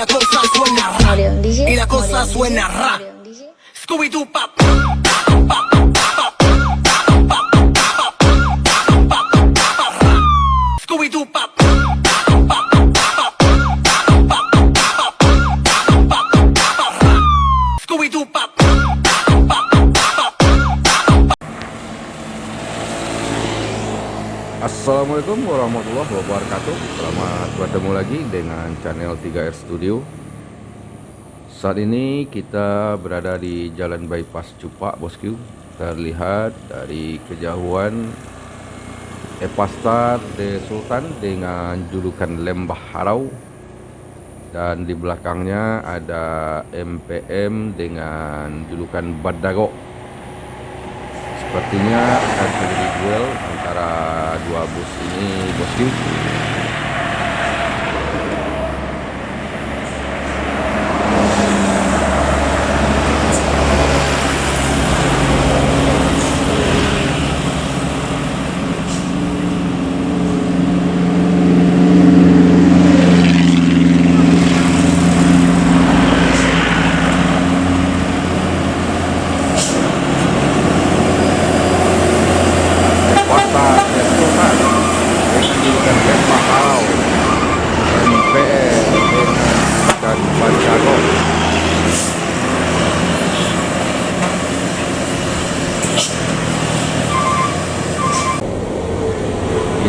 la cosa suena ra, y la cosa suena ra. Scooby-Doo pop. Scooby-Doo pop. Scooby-Doo pop. Assalamualaikum warahmatullahi wabarakatuh. Selamat bertemu lagi dengan channel 3R Studio. Saat ini kita berada di Jalan Bypass Cupak, bosku. Terlihat dari kejauhan Epastar de Sultan dengan julukan Lembah Harau, dan di belakangnya ada MPM dengan julukan Badago. Sepertinya akan terjadi duel antara dua bus ini, bosku.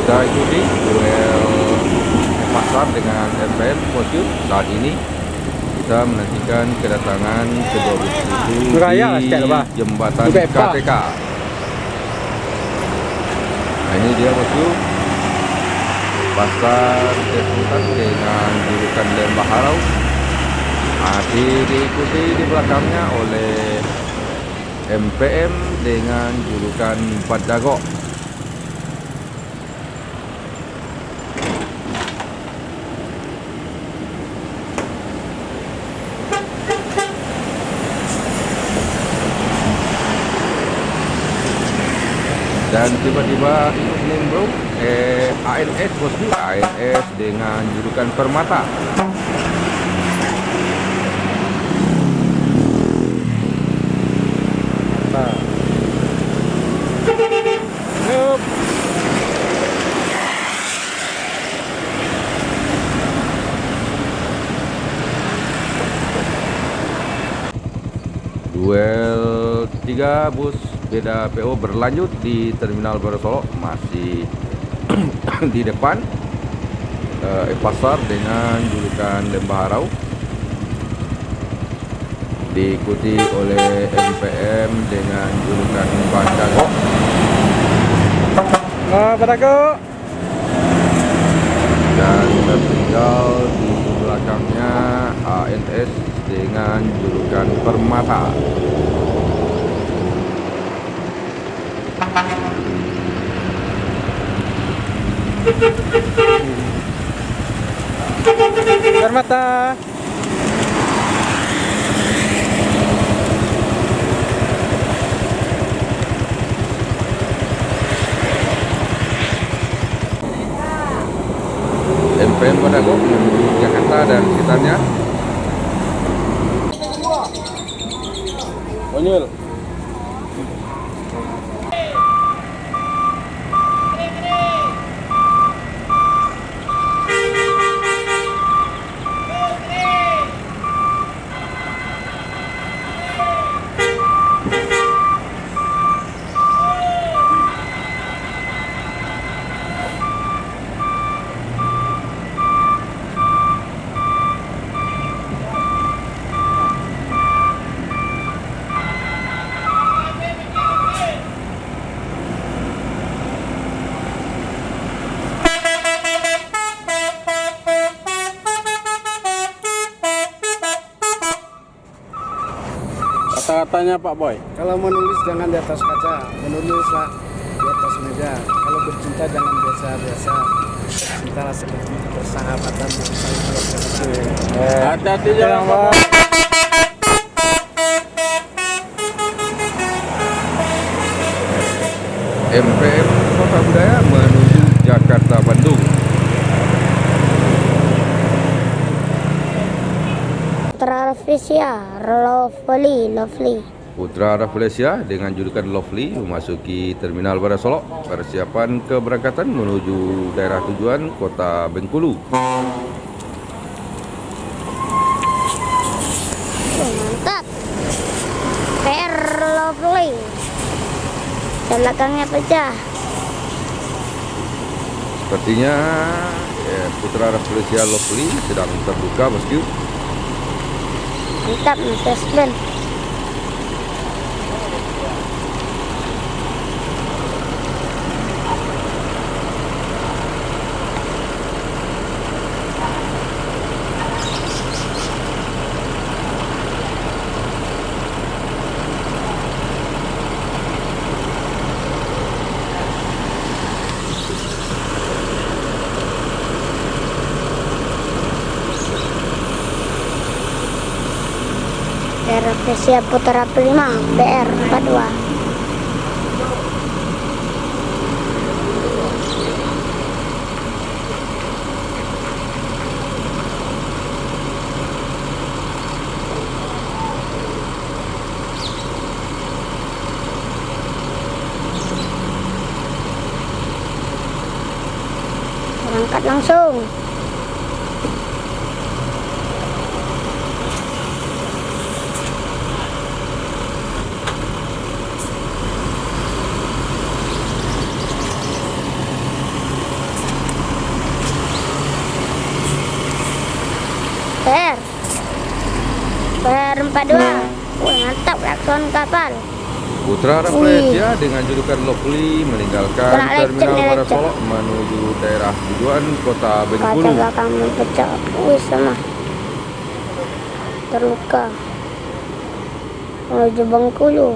Kita ikuti duel pasar dengan MPM, bosku. Saat ini kita menantikan kedatangan kedua bus itu di jembatan KTK. Nah, ini dia, bosku, pasar Sultan dengan julukan Lembah Harau. Masih diikuti di belakangnya oleh MPM dengan julukan Badago. Dan tiba-tiba ini bro, ANS, bosku, ANS dengan julukan Permata. Duel 3 bus beda PO berlanjut di Terminal Baru Solo, masih di depan Epasar dengan julukan Lembah Harau, diikuti oleh MPM dengan julukan Badago. Badago. Dan tertinggal di belakangnya ANS dengan julukan Permata. Permata. MPM Badago menuju Jakarta dan sekitarnya. Bonyol. Kata-katanya Pak Boy, kalau menulis jangan di atas kaca, menulislah di atas meja. Kalau bercinta jangan biasa-biasa, cintalah seperti persahabatan yang saling berkasih. hati-hati jangan Pak. MPM Kota Budaya menuju Jakarta Bandung. Rafflesia, Lovely. Putra Rafflesia dengan julukan Lovely memasuki Terminal Barat Solok. Persiapan keberangkatan menuju daerah tujuan Kota Bengkulu. Mantap. PR Lovely. Dan belakangnya pecah. Sepertinya Putra Rafflesia Lovely sedang terluka, bosku. Mantap, Mas Yasmin. Rafflesia Putra Prima BR 42. Berangkat langsung. PR 42. Mantap klakson kapal. Putra Rafflesia dengan julukan Lovely meninggalkan Terminal Barat Solok menuju daerah tujuan Kota Kaca Bengkulu. belakang pecah. Sama terluka menuju Bengkulu.